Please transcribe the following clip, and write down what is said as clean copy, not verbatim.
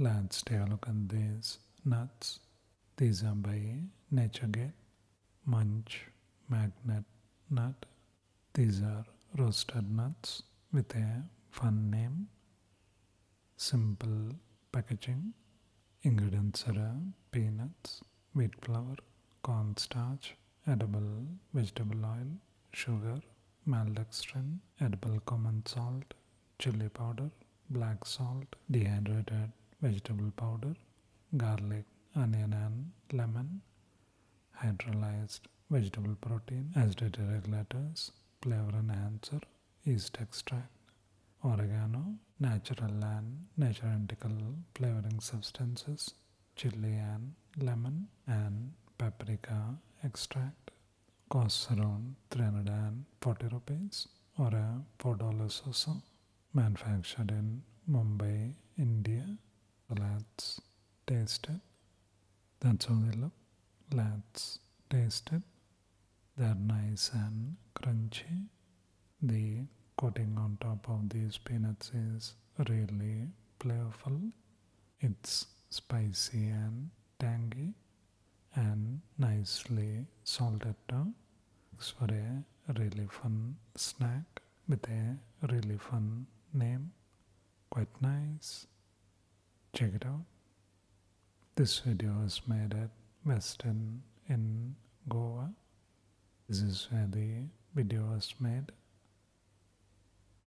let's take a look at these nuts. These are by NatureGate, Munch Magnet Nut. These are roasted nuts with a fun name, simple packaging. Ingredients are peanuts, wheat flour, cornstarch, edible vegetable oil, sugar, maltodextrin, edible common salt, chili powder, black salt, dehydrated vegetable powder, garlic, onion and lemon, hydrolyzed vegetable protein, acidity regulators, flavor enhancer, yeast extract, oregano, natural and natural flavoring substances, chili and lemon, and paprika extract. Costs around 340 rupees or $4 or so. Manufactured in Mumbai, India. Let's taste it. That's how they look. Let's taste it. They're nice and crunchy. The coating on top of these peanuts is really flavorful. It's spicy and tangy and nicely salted too. It's for a really fun snack with a really fun name. Quite nice. Check it out. This video was made at Western in Goa. This is where the video was made.